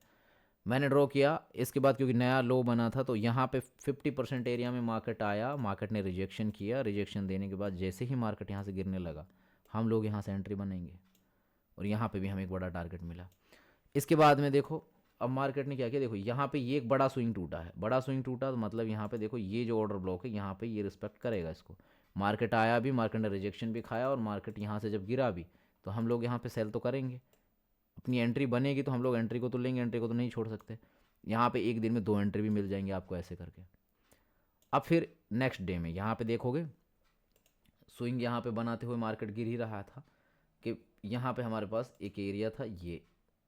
मैंने ड्रॉ किया। इसके बाद क्योंकि नया लो बना था, तो यहाँ पे 50% एरिया में मार्केट आया, मार्केट ने रिजेक्शन किया। रिजेक्शन देने के बाद जैसे ही मार्केट यहाँ से गिरने लगा, हम लोग यहाँ से एंट्री बनेंगे, और यहाँ पे भी हमें एक बड़ा टारगेट मिला। इसके बाद में देखो अब मार्केट ने क्या किया, देखो यहाँ पे ये एक बड़ा स्विंग टूटा है। बड़ा स्विंग टूटा तो मतलब यहाँ पे देखो ये जो ऑर्डर ब्लॉक है, यहाँ पे ये रिस्पेक्ट करेगा इसको। मार्केट आया भी, मार्केट ने रिजेक्शन भी खाया, और मार्केट यहाँ से जब गिरा भी, तो हम लोग यहाँ पे सेल तो करेंगे। अपनी एंट्री बनेगी तो हम लोग एंट्री को तो लेंगे, एंट्री को तो नहीं छोड़ सकते। यहाँ पे एक दिन में 2 एंट्री भी मिल जाएंगे आपको ऐसे करके। अब फिर नेक्स्ट डे में यहाँ पे देखोगे स्विंग यहाँ पे बनाते हुए मार्केट गिर ही रहा था, कि यहाँ पे हमारे पास एक एरिया था,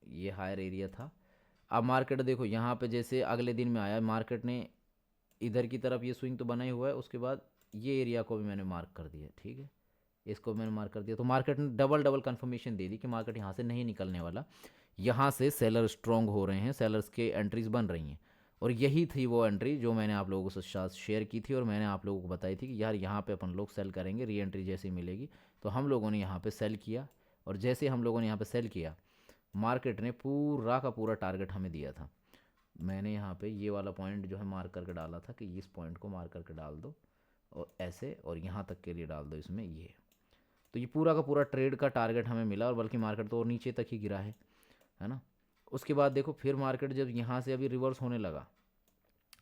ये हायर एरिया था। अब मार्केट देखो यहाँ पे जैसे अगले दिन में आया, मार्केट ने इधर की तरफ ये स्विंग तो बना ही हुआ है, उसके बाद ये एरिया को भी मैंने मार्क कर दिया, ठीक है, इसको मैंने मार्क कर दिया। तो मार्केट ने डबल डबल कंफर्मेशन दे दी कि मार्केट यहाँ से नहीं निकलने वाला, यहाँ से सेलर स्ट्रॉन्ग हो रहे हैं, सेलर्स के एंट्रीज बन रही हैं। और यही थी वो एंट्री जो मैंने आप लोगों के साथ शेयर की थी, और मैंने आप लोगों को बताई थी कि यार यहाँ पे अपन लोग सेल करेंगे, री एंट्री जैसे मिलेगी। तो हम लोगों ने यहाँ पे सेल किया, और जैसे हम लोगों ने यहाँ पे सेल किया, मार्केट ने पूरा का पूरा टारगेट हमें दिया था। मैंने यहाँ पे ये वाला पॉइंट जो है मार्क करके डाला था कि इस पॉइंट को मार्क करके डाल दो, और ऐसे, और यहाँ तक के लिए डाल दो इसमें ये। तो ये पूरा का पूरा ट्रेड का टारगेट हमें मिला, और बल्कि मार्केट तो और नीचे तक ही गिरा है ना। उसके बाद देखो फिर मार्केट जब यहाँ से अभी रिवर्स होने लगा,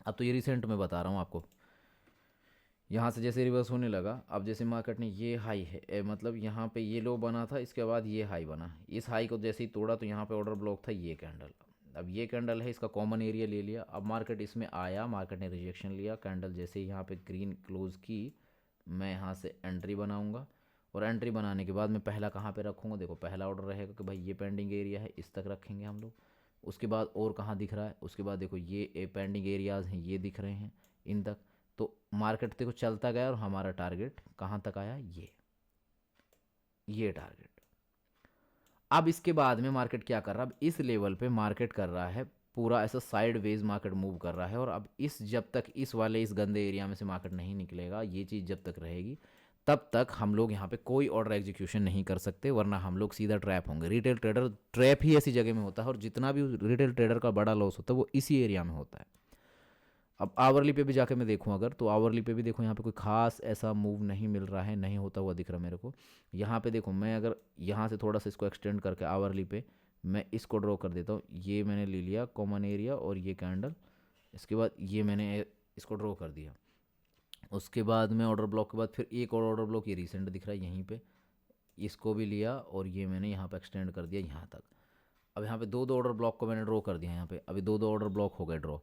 अब तो ये रिसेंट में बता रहा हूँ आपको, यहाँ से जैसे रिवर्स होने लगा, अब जैसे मार्केट ने ये हाई है मतलब यहाँ पे ये लो बना था, इसके बाद ये हाई बना, इस हाई को जैसे ही तोड़ा तो यहाँ पे ऑर्डर ब्लॉक था ये कैंडल। अब ये कैंडल है, इसका कॉमन एरिया ले लिया। अब मार्केट इसमें आया, मार्केट ने रिजेक्शन लिया, कैंडल जैसे ही यहाँ पे ग्रीन क्लोज की, मैं यहाँ से एंट्री बनाऊँगा। और एंट्री बनाने के बाद मैं पहला कहाँ पे रखूँगा, देखो पहला ऑर्डर रहेगा कि भाई ये पेंडिंग एरिया है, इस तक रखेंगे हम लोग। उसके बाद और कहाँ दिख रहा है, उसके बाद देखो ये पेंडिंग एरियाज़ हैं, ये दिख रहे हैं इन तक। तो मार्केट देखो चलता गया और हमारा टारगेट कहाँ तक आया, ये टारगेट। अब इसके बाद में मार्केट क्या कर रहा है, अब इस लेवल पे मार्केट कर रहा है पूरा ऐसा साइड वेज मार्केट मूव कर रहा है। और अब इस जब तक इस वाले इस गंदे एरिया में से मार्केट नहीं निकलेगा, ये चीज़ जब तक रहेगी तब तक हम लोग यहाँ पे कोई ऑर्डर एग्जीक्यूशन नहीं कर सकते, वरना हम लोग सीधा ट्रैप होंगे। रिटेल ट्रेडर ट्रैप ही ऐसी जगह में होता है, और जितना भी रिटेल ट्रेडर का बड़ा लॉस होता है वो इसी एरिया में होता है। अब आवरली पे भी जाके मैं देखूँ अगर, तो आवरली पे भी देखो यहाँ पे कोई खास ऐसा मूव नहीं मिल रहा है, नहीं होता हुआ दिख रहा मेरे को। यहाँ पे देखो मैं अगर यहाँ से थोड़ा सा इसको एक्सटेंड करके आवरली पे मैं इसको ड्रॉ कर देता हूँ, ये मैंने ले लिया कॉमन एरिया और ये कैंडल, इसके बाद ये मैंने इसको ड्रॉ कर दिया। उसके बाद में ऑर्डर ब्लॉक के बाद फिर एक और ऑर्डर ब्लॉक ये रिसेंट दिख रहा है यहीं पे, इसको भी लिया और ये मैंने यहाँ पे एक्सटेंड कर दिया यहाँ तक। अब यहाँ पे दो दो ऑर्डर ब्लॉक को मैंने ड्रॉ कर दिया यहाँ पे, अभी दो दो ऑर्डर ब्लॉक हो गए ड्रॉ।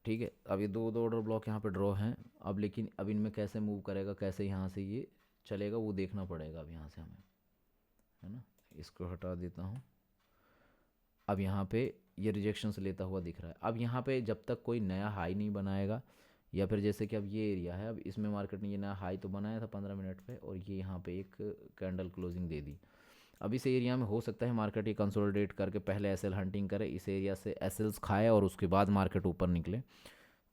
ठीक है, अब ये दो दो ऑर्डर ब्लॉक यहाँ पे ड्रॉ हैं। अब लेकिन अब इनमें कैसे मूव करेगा, कैसे यहाँ से ये चलेगा वो देखना पड़ेगा अब यहाँ से हमें, है ना। इसको हटा देता हूँ। अब यहाँ पे ये रिजेक्शन से लेता हुआ दिख रहा है। अब यहाँ पे जब तक कोई नया हाई नहीं बनाएगा, या फिर जैसे कि अब ये एरिया है, अब इसमें मार्केट ने ये नया हाई तो बनाया था 15 मिनट पे, और ये यहाँ पे एक कैंडल क्लोजिंग दे दी। अब इस एरिया में हो सकता है मार्केट ये कंसोलिडेट करके पहले एसएल हंटिंग करे, इस एरिया से एसएल्स खाए और उसके बाद मार्केट ऊपर निकले,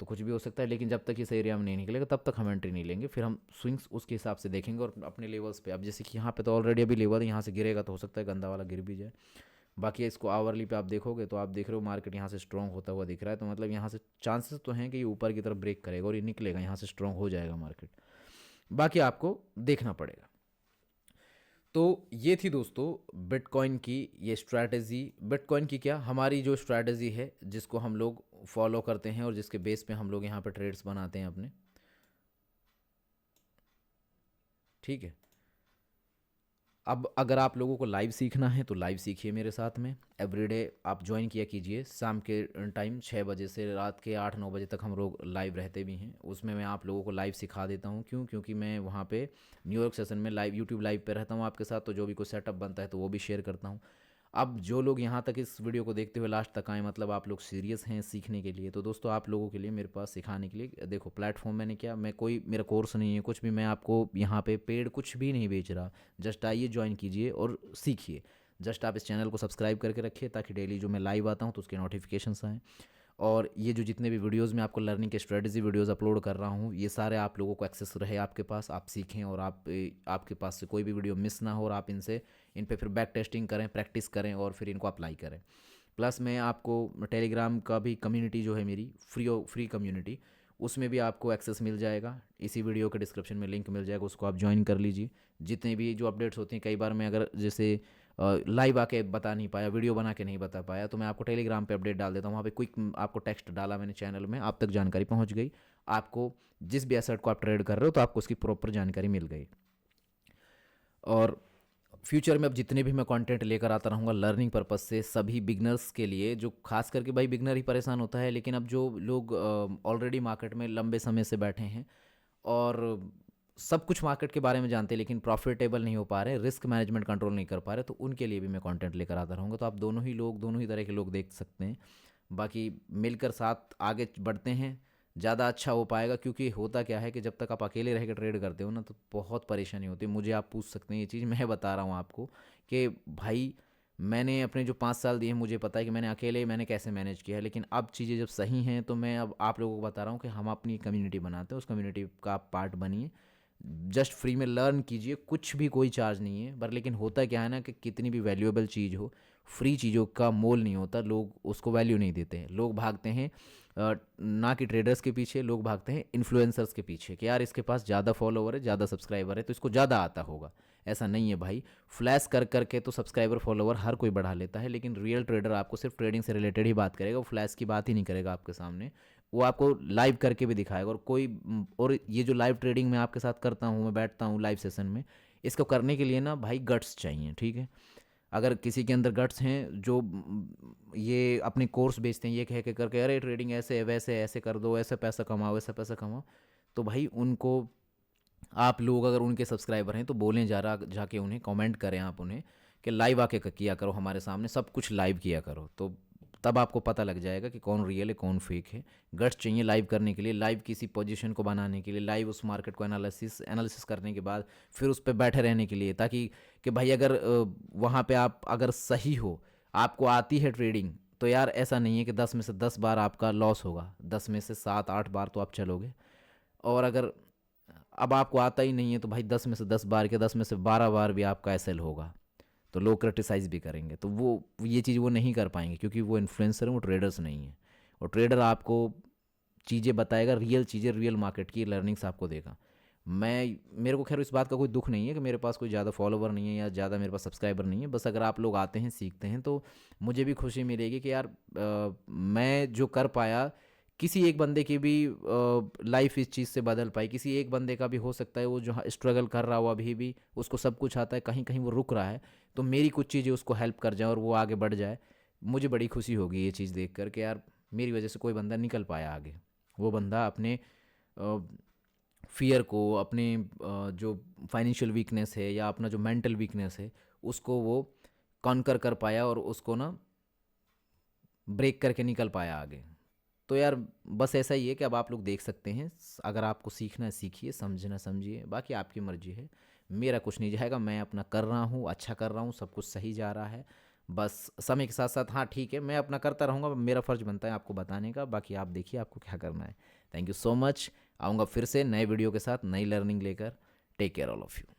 तो कुछ भी हो सकता है। लेकिन जब तक इस एरिया में नहीं निकलेगा तब तक हम एंट्री नहीं लेंगे, फिर हम स्विंग्स उसके हिसाब से देखेंगे और अपने लेवल्स पे। अब जैसे कि यहाँ पे तो ऑलरेडी अभी लेवल है, यहाँ से गिरेगा तो हो सकता है गंदा वाला गिर भी जाए। बाकी इसको आवरली पे आप देखोगे तो आप देख रहे हो मार्केट यहाँ से स्ट्रॉन्ग होता हुआ दिख रहा है, तो मतलब यहाँ से चांसेस तो हैं कि ये ऊपर की तरफ ब्रेक करेगा और ये निकलेगा, यहाँ से स्ट्रॉन्ग हो जाएगा मार्केट। बाकी आपको देखना पड़ेगा। तो ये थी दोस्तों बिटकॉइन की ये स्ट्रैटेजी। बिटकॉइन की क्या, हमारी जो स्ट्रैटेजी है जिसको हम लोग फॉलो करते हैं और जिसके बेस पे हम लोग यहाँ पे ट्रेड्स बनाते हैं अपने। ठीक है, अब अगर आप लोगों को लाइव सीखना है तो लाइव सीखिए मेरे साथ में। एवरीडे आप ज्वाइन किया कीजिए, शाम के टाइम 6 बजे से रात के 8-9 बजे तक हम लोग लाइव रहते भी हैं। उसमें मैं आप लोगों को लाइव सिखा देता हूँ। क्यों? क्योंकि मैं वहाँ पे न्यूयॉर्क सेशन में लाइव यूट्यूब लाइव पे रहता हूँ आपके साथ, तो जो भी कोई सेटअप बनता है तो वो भी शेयर करता हूँ। अब जो लोग यहाँ तक इस वीडियो को देखते हुए लास्ट तक आए, मतलब आप लोग सीरियस हैं सीखने के लिए। तो दोस्तों आप लोगों के लिए मेरे पास सिखाने के लिए देखो प्लेटफॉर्म मैंने क्या, मैं कोई मेरा कोर्स नहीं है कुछ भी, मैं आपको यहाँ पे पेड कुछ भी नहीं बेच रहा। जस्ट आइए ज्वाइन कीजिए और सीखिए। जस्ट आप इस चैनल को सब्सक्राइब करके रखिए ताकि डेली जो मैं लाइव आता हूँ तो उसके नोटिफिकेशंस आएँ। और ये जो जितने भी वीडियोज़ मैं आपको लर्निंग के स्ट्रेटजी वीडियोज़ अपलोड कर रहा हूँ, ये सारे आप लोगों को एक्सेस रहे आपके पास, आप सीखें और आपके पास से कोई भी वीडियो मिस ना हो, और आप इन पे फिर बैक टेस्टिंग करें, प्रैक्टिस करें और फिर इनको अप्लाई करें। प्लस मैं आपको टेलीग्राम का भी कम्युनिटी जो है मेरी फ्री कम्युनिटी, उसमें भी आपको एक्सेस मिल जाएगा। इसी वीडियो के डिस्क्रिप्शन में लिंक मिल जाएगा, उसको आप ज्वाइन कर लीजिए। जितने भी जो अपडेट्स होती हैं, कई बार मैं अगर जैसे लाइव आके बता नहीं पाया, वीडियो बना के नहीं बता पाया, तो मैं आपको टेलीग्राम पे अपडेट डाल देता हूँ। वहाँ पे क्विक आपको टेक्स्ट डाला मैंने चैनल में, आप तक जानकारी पहुँच गई। आपको जिस भी एसेट को आप ट्रेड कर रहे हो तो आपको उसकी प्रॉपर जानकारी मिल गई। और फ्यूचर में अब जितने भी मैं कंटेंट लेकर आता रहूँगा लर्निंग पर्पस से, सभी बिगनर्स के लिए, जो खास करके भाई बिगनर ही परेशान होता है, लेकिन अब जो लोग ऑलरेडी मार्केट में लंबे समय से बैठे हैं और सब कुछ मार्केट के बारे में जानते हैं लेकिन प्रॉफिटेबल नहीं हो पा रहे, रिस्क मैनेजमेंट कंट्रोल नहीं कर पा रहे, तो उनके लिए भी मैं कंटेंट लेकर आता रहूँगा। तो आप दोनों ही तरह के लोग देख सकते हैं। बाकी मिलकर साथ आगे बढ़ते हैं, ज़्यादा अच्छा हो पाएगा। क्योंकि होता क्या है कि जब तक आप अकेले रह के ट्रेड करते हो ना तो बहुत परेशानी होती है। मुझे आप पूछ सकते हैं ये चीज़, मैं बता रहा हूँ आपको कि भाई मैंने अपने जो 5 साल दिए हैं मुझे पता है कि मैंने कैसे मैनेज किया है। लेकिन अब चीज़ें जब सही हैं तो मैं अब आप लोगों को बता रहा हूँ कि हम अपनी कम्युनिटी बनाते हैं, उस कम्युनिटी का आप पार्ट बनिए। जस्ट फ्री में लर्न कीजिए, कुछ भी कोई चार्ज नहीं है। पर लेकिन होता क्या है ना कि कितनी भी वैल्यूएबल चीज़ हो, फ्री चीज़ों का मोल नहीं होता, लोग उसको वैल्यू नहीं देते हैं। लोग भागते हैं ना कि ट्रेडर्स के पीछे, लोग भागते हैं इन्फ्लुएंसर्स के पीछे कि यार इसके पास ज़्यादा फॉलोवर है, ज़्यादा सब्सक्राइबर है तो इसको ज़्यादा आता होगा। ऐसा नहीं है भाई, फ्लैश कर करके तो सब्सक्राइबर फॉलोवर हर कोई बढ़ा लेता है, लेकिन रियल ट्रेडर आपको सिर्फ ट्रेडिंग से रिलेटेड ही बात करेगा, वो फ्लैश की बात ही नहीं करेगा आपके सामने। वो आपको लाइव करके भी दिखाएगा। और और ये जो लाइव ट्रेडिंग मैं आपके साथ करता हूँ, मैं बैठता हूँ लाइव सेशन में, इसको करने के लिए ना भाई गट्स चाहिए, ठीक है। अगर किसी के अंदर गट्स हैं जो ये अपने कोर्स बेचते हैं, ये कह के करके अरे ट्रेडिंग ऐसे है वैसे है, ऐसे कर दो, ऐसे पैसा कमाओ, ऐसा पैसा कमाओ, तो भाई उनको, आप लोग अगर उनके सब्सक्राइबर हैं तो बोलें, जाके उन्हें कमेंट करें आप उन्हें कि लाइव आके किया करो, हमारे सामने सब कुछ लाइव किया करो, तो तब आपको पता लग जाएगा कि कौन रियल है कौन फेक है। गट्स चाहिए लाइव करने के लिए, लाइव किसी पोजीशन को बनाने के लिए, लाइव उस मार्केट को एनालिसिस करने के बाद फिर उस पर बैठे रहने के लिए, ताकि कि भाई अगर वहाँ पे आप अगर सही हो, आपको आती है ट्रेडिंग, तो यार ऐसा नहीं है कि 10 में से 10 बार आपका लॉस होगा, 10 में से 7-8 बार तो आप चलोगे। और अगर अब आपको आता ही नहीं है तो भाई 10 में से 10 बार के 10 में से 12 बार भी आपका एसएल होगा, तो लोग क्रिटिसाइज़ भी करेंगे, तो वो ये चीज़ वो नहीं कर पाएंगे, क्योंकि वो इन्फ्लुएंसर हैं, वो ट्रेडर्स नहीं हैं। और ट्रेडर आपको चीज़ें बताएगा, रियल चीज़ें, रियल मार्केट की लर्निंग्स आपको देगा। मेरे को खैर इस बात का कोई दुख नहीं है कि मेरे पास कोई ज़्यादा फॉलोवर नहीं है या ज़्यादा मेरे पास सब्सक्राइबर नहीं है, बस अगर आप लोग आते हैं सीखते हैं तो मुझे भी खुशी मिलेगी कि यार मैं जो कर पाया, किसी एक बंदे की भी लाइफ इस चीज़ से बदल पाई, किसी एक बंदे का भी हो सकता है वो जो स्ट्रगल कर रहा हो अभी भी, उसको सब कुछ आता है, कहीं कहीं वो रुक रहा है, तो मेरी कुछ चीज़ें उसको हेल्प कर जाए और वो आगे बढ़ जाए। मुझे बड़ी खुशी होगी ये चीज़ देख कर कि यार मेरी वजह से कोई बंदा निकल पाया आगे, वो बंदा अपने फियर को, अपने जो फाइनेंशियल वीकनेस है या अपना जो मेंटल वीकनेस है, उसको वो कॉन्कर कर पाया और उसको ना ब्रेक करके निकल पाया आगे। तो यार बस ऐसा ही है कि अब आप लोग देख सकते हैं, अगर आपको सीखना है सीखिए, समझना समझिए, बाकी आपकी मर्जी है, मेरा कुछ नहीं जाएगा, मैं अपना कर रहा हूँ, अच्छा कर रहा हूँ, सब कुछ सही जा रहा है। बस समय के साथ साथ हाँ ठीक है, मैं अपना करता रहूँगा, मेरा फ़र्ज़ बनता है आपको बताने का, बाकी आप देखिए आपको क्या करना है। Thank you so much. आऊँगा फिर से नए वीडियो के साथ, नई लर्निंग लेकर। Take care all of you.